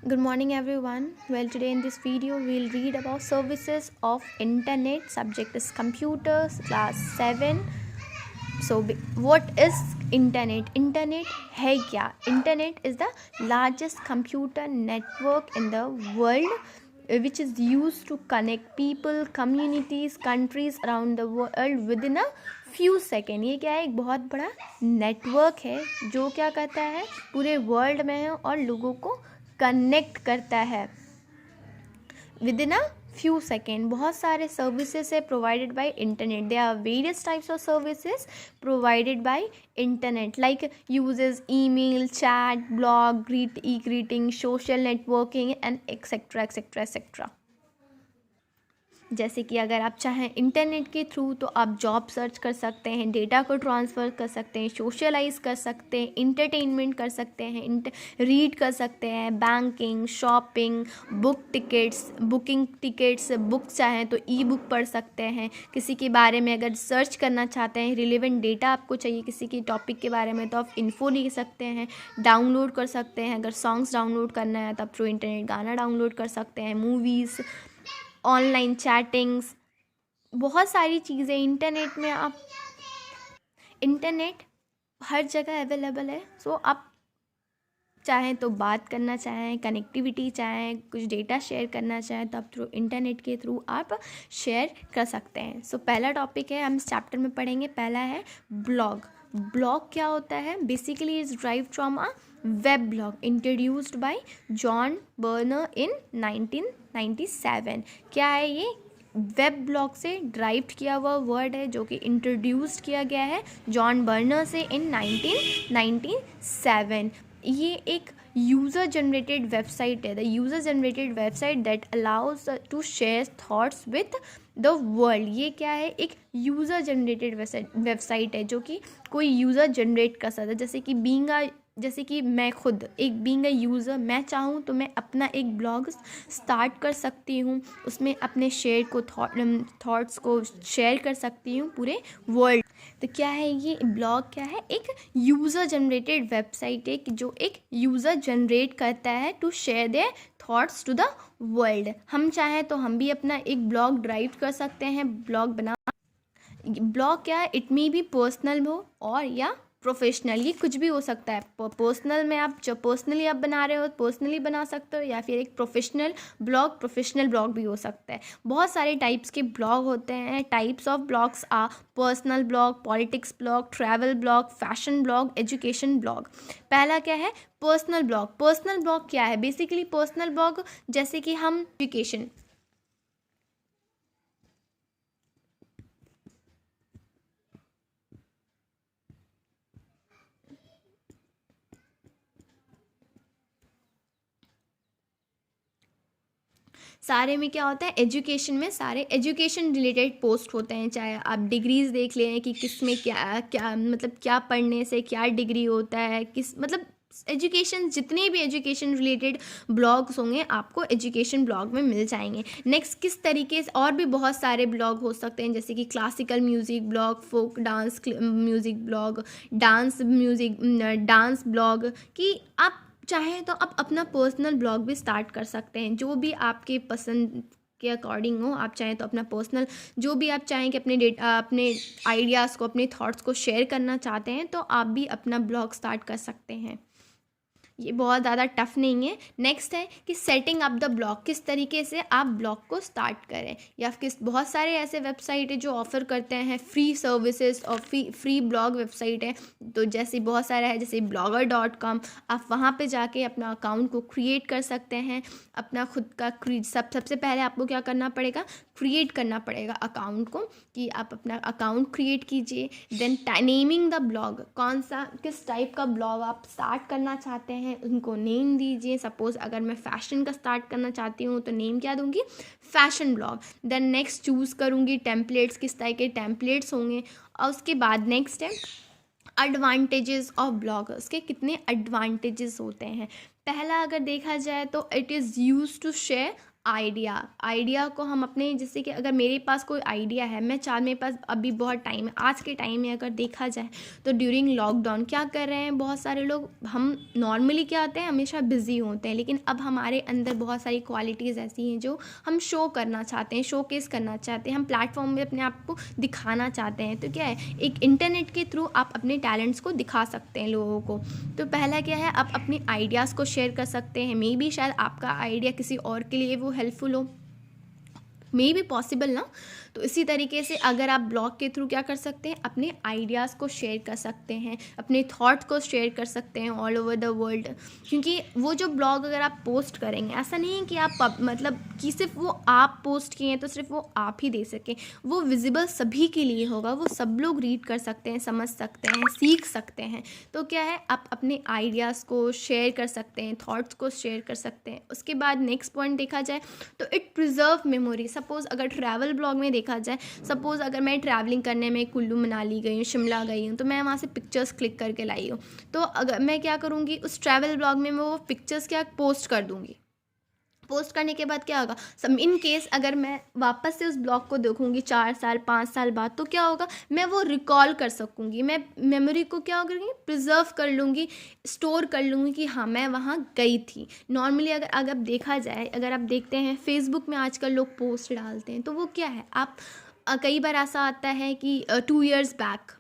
Good morning everyone. Well, today in this video we'll read about services of internet. Subject is computers, class 7. So what is internet? Internet है क्या? Internet is the largest computer network in the world which is used to connect people, communities, countries around the world within a few second. ये क्या है? एक बहुत बड़ा network है जो क्या करता है, पूरे वर्ल्ड में है और लोगों को कनेक्ट करता है within a few second. बहुत सारे सर्विसेज है provided by internet. They are various types of services provided by internet like uses email, chat, blog, greeting, social networking and etcetera etcetera etcetera. जैसे कि अगर आप चाहें इंटरनेट के through तो आप जॉब सर्च कर सकते हैं, डेटा को ट्रांसफ़र कर सकते हैं, सोशलाइज कर सकते हैं, इंटरटेनमेंट कर सकते हैं, रीड कर सकते हैं, banking, shopping, booking tickets, book चाहें तो ई बुक पढ़ सकते हैं. किसी के बारे में अगर सर्च करना चाहते हैं, रिलेवेंट डेटा आपको चाहिए किसी के टॉपिक के बारे में, तो आप इन्फो ले सकते हैं, डाउनलोड कर सकते हैं. अगर सॉन्ग्स डाउनलोड करना है तो आप थ्रू इंटरनेट गाना डाउनलोड कर सकते हैं, मूवीज़, ऑनलाइन चैटिंग्स, बहुत सारी चीज़ें इंटरनेट में. आप इंटरनेट हर जगह अवेलेबल है. सो आप चाहें तो बात करना चाहें, कनेक्टिविटी चाहें, कुछ डेटा शेयर करना चाहें तो आप थ्रू इंटरनेट के थ्रू आप शेयर कर सकते हैं. सो पहला टॉपिक है, हम इस चैप्टर में पढ़ेंगे. पहला है ब्लॉग. ब्लॉग क्या होता है? Basically is drive from a web blog introduced by John Berner in 1997. क्या है ये? वेब ब्लॉग से ड्राइव किया हुआ वर्ड है जो कि इंट्रोड्यूस्ड किया गया है जॉन बर्नर से इन 1997. ये एक यूज़र जनरेटेड वेबसाइट है. The user generated website that allows to share thoughts with the world. ये क्या है? एक यूज़र जनरेटेड वेबसाइट है जो कि कोई यूज़र जनरेट कर सकता है. जैसे कि मैं खुद एक बीइंग अ यूज़र, मैं चाहूँ तो मैं अपना एक ब्लॉग स्टार्ट कर सकती हूँ. उसमें अपने शेयर को थॉट्स को शेयर कर सकती हूँ पूरे वर्ल्ड. तो क्या है ये ब्लॉग? क्या है? एक यूज़र जनरेटेड वेबसाइट है कि जो एक यूज़र जनरेट करता है to share their thoughts to the world. हम चाहें तो हम भी अपना एक ब्लॉग ड्राइव कर सकते हैं, ब्लॉग बना. ब्लॉग क्या है? इट मे बी पर्सनल हो और या प्रोफेशनल. ये कुछ भी हो सकता है. पर्सनल में आप जो पर्सनली आप बना रहे हो पर्सनली बना सकते हो, या फिर एक प्रोफेशनल ब्लॉग भी हो सकता है. बहुत सारे टाइप्स के ब्लॉग होते हैं. Types of blogs are personal blog, politics blog, travel blog, fashion blog, education blog. पहला क्या है? Personal blog. पर्सनल ब्लॉग क्या है? बेसिकली पर्सनल ब्लॉग जैसे कि हम एजुकेशन, सारे में क्या होता है? एजुकेशन में सारे एजुकेशन रिलेटेड पोस्ट होते हैं. चाहे आप डिग्रीज देख लें कि किस में क्या क्या मतलब क्या पढ़ने से क्या डिग्री होता है, किस मतलब एजुकेशन, जितने भी एजुकेशन रिलेटेड ब्लॉग्स होंगे आपको एजुकेशन ब्लॉग में मिल जाएंगे. नेक्स्ट, किस तरीके से और भी बहुत सारे ब्लॉग हो सकते हैं जैसे कि classical music blog, folk dance music blog, dance blog. कि आप चाहें तो आप अपना पर्सनल ब्लॉग भी स्टार्ट कर सकते हैं जो भी आपके पसंद के अकॉर्डिंग हो. आप चाहें तो अपना पर्सनल जो भी आप चाहें कि अपने डेटा, अपने आइडियाज़ को, अपने थॉट्स को शेयर करना चाहते हैं तो आप भी अपना ब्लॉग स्टार्ट कर सकते हैं. ये बहुत ज़्यादा टफ नहीं है. नेक्स्ट है कि सेटिंग अप द ब्लॉग. किस तरीके से आप ब्लॉग को स्टार्ट करें, या बहुत सारे ऐसे वेबसाइट है जो ऑफ़र करते हैं फ्री सर्विसेज और फ्री ब्लॉग वेबसाइट है. तो जैसे बहुत सारा है, जैसे blogger.com. आप वहाँ पे जाके अपना अकाउंट को क्रिएट कर सकते हैं. अपना खुद का सबसे पहले आपको क्या करना पड़ेगा? क्रिएट करना पड़ेगा अकाउंट को, कि आप अपना अकाउंट क्रिएट कीजिए. Then naming the blog. कौन सा, किस टाइप का ब्लॉग आप स्टार्ट करना चाहते हैं उनको नेम दीजिए. सपोज अगर मैं फैशन का स्टार्ट करना चाहती हूँ तो नेम क्या दूंगी? Fashion blog. Then next choose करूँगी टेम्पलेट्स, किस टाइप के टेम्पलेट्स होंगे. और उसके बाद नेक्स्ट है एडवांटेजेस ऑफ ब्लॉगर्स के. कितने एडवांटेजेस होते हैं? पहला अगर देखा जाए तो it is use to share idea को हम अपने, जैसे कि अगर मेरे पास कोई आइडिया है, मैं चाह, मेरे पास अभी बहुत टाइम है, आज के टाइम में अगर देखा जाए तो ड्यूरिंग लॉकडाउन क्या कर रहे हैं बहुत सारे लोग, हम नॉर्मली क्या होते हैं, हमेशा बिजी होते हैं, लेकिन अब हमारे अंदर बहुत सारी क्वालिटीज़ ऐसी हैं जो हम शो करना चाहते हैं, शोकेस करना चाहते हैं, हम प्लेटफॉर्म में अपने आप को दिखाना चाहते हैं। तो क्या है, एक इंटरनेट के थ्रू आप अपने टैलेंट्स को दिखा सकते हैं लोगों को। तो पहला क्या है, आप अपने आइडियाज़ को शेयर कर सकते हैं, मे बी शायद आपका आइडिया किसी और के लिए वो हेल्पफुल हो, मे बी पॉसिबल ना। तो इसी तरीके से अगर आप ब्लॉग के थ्रू क्या कर सकते हैं, अपने आइडियाज़ को शेयर कर सकते हैं, अपने थॉट्स को शेयर कर सकते हैं ऑल ओवर द वर्ल्ड। क्योंकि वो जो ब्लॉग अगर आप पोस्ट करेंगे, ऐसा नहीं है कि आप मतलब कि सिर्फ वो आप पोस्ट किए हैं तो सिर्फ वो आप ही दे सकें, वो विजिबल सभी के लिए होगा, वो सब लोग रीड कर सकते हैं, समझ सकते हैं, सीख सकते हैं। तो क्या है, आप अपने आइडियाज़ को शेयर कर सकते हैं, थॉट्स को शेयर कर सकते हैं। उसके बाद नेक्स्ट पॉइंट देखा जाए तो इट प्रिजर्व मेमोरी। सपोज़ अगर ट्रैवल ब्लॉग में देखा जाए, सपोज़ अगर मैं ट्रैवलिंग करने में कुल्लू मनाली गई हूँ, शिमला गई हूँ, तो मैं वहाँ से पिक्चर्स क्लिक करके लाई हूँ, तो अगर मैं क्या करूँगी, उस ट्रैवल ब्लॉग में मैं वो पिक्चर्स क्या पोस्ट कर दूँगी। पोस्ट करने के बाद क्या होगा, सब इन केस अगर मैं वापस से उस ब्लॉग को देखूंगी 4 साल 5 साल बाद, तो क्या होगा, मैं वो रिकॉल कर सकूंगी, मैं मेमोरी को क्या करूँगी, प्रिजर्व कर लूँगी, स्टोर कर लूँगी कि हाँ मैं वहाँ गई थी। नॉर्मली अगर देखा जाए, अगर आप देखते हैं फेसबुक में आजकल लोग पोस्ट डालते हैं, तो वो क्या है, आप कई बार ऐसा आता है कि 2 years बैक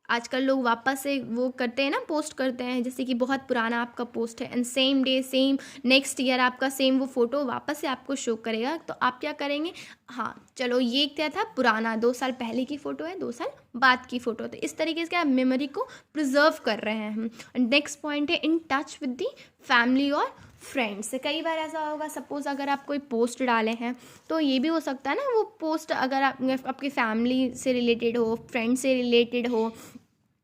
आजकल लोग वापस से वो करते हैं ना, पोस्ट करते हैं, जैसे कि बहुत पुराना आपका पोस्ट है and same day same next year आपका सेम वो फ़ोटो वापस से आपको शो करेगा। तो आप क्या करेंगे, हाँ चलो ये क्या था, पुराना 2 साल पहले की फ़ोटो है, 2 साल बाद की फ़ोटो। तो इस तरीके से क्या मेमोरी को प्रिजर्व कर रहे हैं हम। नेक्स्ट पॉइंट है in touch with the family और फ्रेंड्स। कई बार ऐसा होगा, सपोज़ अगर आप कोई पोस्ट डाले हैं, तो ये भी हो सकता है ना, वो पोस्ट अगर आपकी फैमिली से रिलेटेड हो, फ्रेंड से रिलेटेड हो,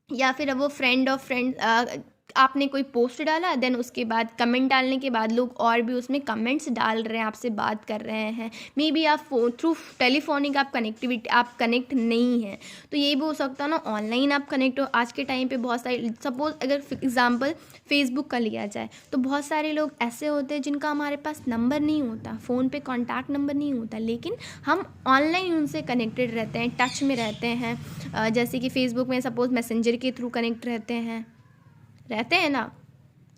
या फिर अब वो फ्रेंड ऑफ फ्रेंड, आपने कोई पोस्ट डाला, देन उसके बाद कमेंट डालने के बाद लोग और भी उसमें कमेंट्स डाल रहे हैं, आपसे बात कर रहे हैं, मे बी आप थ्रू टेलीफोनिक आप कनेक्ट नहीं है, तो ये भी हो सकता है ना, ऑनलाइन आप कनेक्ट हो। आज के टाइम पे बहुत सारे, सपोज अगर एग्जांपल फेसबुक का लिया जाए, तो बहुत सारे लोग ऐसे होते हैं जिनका हमारे पास नंबर नहीं होता, फ़ोन पे कॉन्टैक्ट नंबर नहीं होता, लेकिन हम ऑनलाइन उनसे कनेक्टेड रहते हैं, टच में रहते हैं। जैसे कि फेसबुक में सपोज़ मैसेंजर के थ्रू कनेक्ट रहते हैं ना,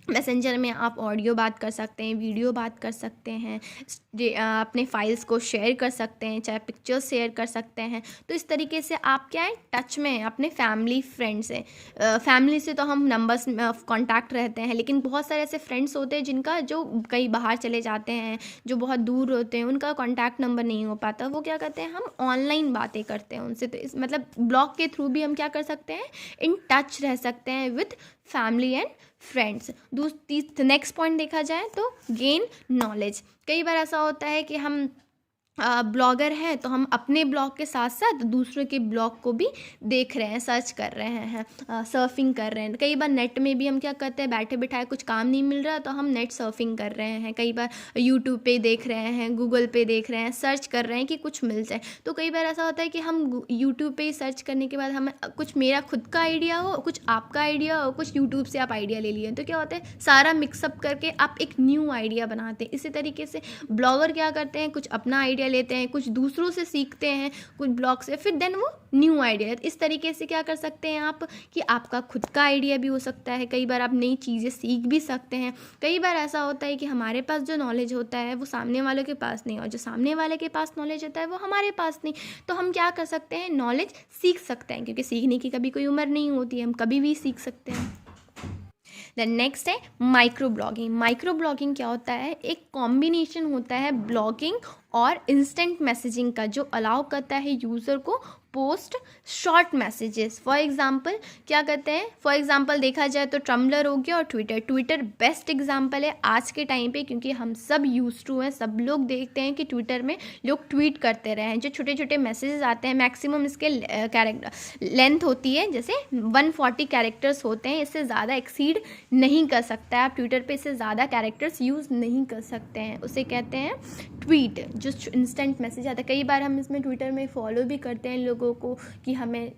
मैसेंजर में आप ऑडियो बात कर सकते हैं, वीडियो बात कर सकते हैं, अपने फाइल्स को शेयर कर सकते हैं, चाहे पिक्चर्स शेयर कर सकते हैं। तो इस तरीके से आप क्या है, टच में हैं अपने फैमिली फ्रेंड से। फैमिली से तो हम नंबर्स कांटेक्ट रहते हैं, लेकिन बहुत सारे ऐसे फ्रेंड्स होते हैं जिनका, जो कहीं बाहर चले जाते हैं, जो बहुत दूर होते हैं, उनका कांटेक्ट नंबर नहीं हो पाता, वो क्या करते हैं, हम ऑनलाइन बातें करते हैं उनसे। तो इस मतलब ब्लॉग के थ्रू भी हम क्या कर सकते हैं, इन टच रह सकते हैं with family and friends. Next point देखा जाए तो गेन नॉलेज। कई बार ऐसा होता है कि हम ब्लॉगर हैं, तो हम अपने ब्लॉग के साथ साथ दूसरों के ब्लॉग को भी देख रहे हैं, सर्च कर रहे हैं, सर्फिंग कर रहे हैं। कई बार नेट में भी हम क्या करते हैं, बैठे बिठाए कुछ काम नहीं मिल रहा तो हम नेट सर्फिंग कर रहे हैं, कई बार यूट्यूब पे देख रहे हैं, गूगल पे देख रहे हैं, सर्च कर रहे हैं कि कुछ मिल जाए। तो कई बार ऐसा होता है कि हम यूट्यूब पे सर्च करने के बाद हमें कुछ मेरा खुद का आइडिया हो, कुछ आपका आइडिया हो, कुछ यूट्यूब से आप आइडिया ले लिए, तो क्या होता है, सारा मिक्सअप करके आप एक न्यू आइडिया बनाते हैं। इसी तरीके से ब्लॉगर क्या करते हैं, कुछ अपना आइडिया लेते हैं, कुछ दूसरों से सीखते हैं, कुछ ब्लॉग से, फिर देन वो न्यू आइडिया। इस तरीके से क्या कर सकते हैं आप, कि आपका खुद का आइडिया भी हो सकता है, कई बार आप नई चीज़ें सीख भी सकते हैं। कई बार ऐसा होता है कि हमारे पास जो नॉलेज होता है वो सामने वालों के पास नहीं, और जो सामने वाले के पास नॉलेज होता है वो हमारे पास नहीं। तो हम क्या कर सकते हैं, नॉलेज सीख सकते हैं, क्योंकि सीखने की कभी कोई उम्र नहीं होती है, हम कभी भी सीख सकते हैं। देन नेक्स्ट है माइक्रो ब्लॉगिंग। माइक्रो ब्लॉगिंग क्या होता है, एक कॉम्बिनेशन होता है ब्लॉगिंग और इंस्टेंट मैसेजिंग का, जो अलाउ करता है यूज़र को post short messages. For example क्या करते हैं, फॉर एग्जांपल देखा जाए तो टम्बलर हो गया और ट्विटर बेस्ट एग्जांपल है आज के टाइम पे, क्योंकि हम सब यूज टू हैं, सब लोग देखते हैं कि ट्विटर में लोग ट्वीट करते रहे हैं, जो छोटे छोटे मैसेजेस आते हैं, मैक्सिमम इसके कैरेक्टर लेंथ होती है जैसे 140 कैरेक्टर्स होते हैं, इससे ज़्यादा एक्सीड नहीं कर सकता है, आप ट्विटर पे इससे ज़्यादा कैरेक्टर्स यूज़ नहीं कर सकते हैं, उसे कहते हैं ट्वीट, जो इंस्टेंट मैसेज आता है। कई बार हम इसमें ट्विटर में फॉलो भी करते हैं लोगों को कि हमें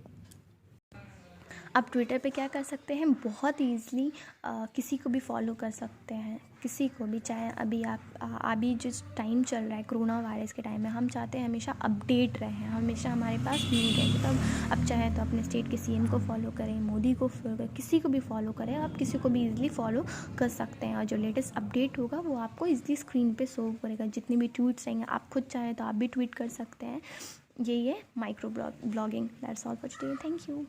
आप ट्विटर पे क्या कर सकते हैं, बहुत ईज़िली किसी को भी फॉलो कर सकते हैं, किसी को भी, चाहे अभी आप अभी जिस टाइम चल रहा है कोरोना वायरस के टाइम में, हम चाहते हैं हमेशा अपडेट रहें, हमेशा हमारे पास न्यूज़ है। तब आप चाहें तो अपने स्टेट के सीएम को फॉलो करें, मोदी को फॉलो करें, किसी को भी फॉलो करें, आप किसी को भी ईज़िली फॉलो कर सकते हैं और जो लेटेस्ट अपडेट होगा वो आपको ईज़िली स्क्रीन पे शो करेगा। जितनी भी ट्वीट्स रहेंगे, आप खुद चाहें तो आप भी ट्वीट कर सकते हैं। यही है micro blogging. That's all for today, thank you.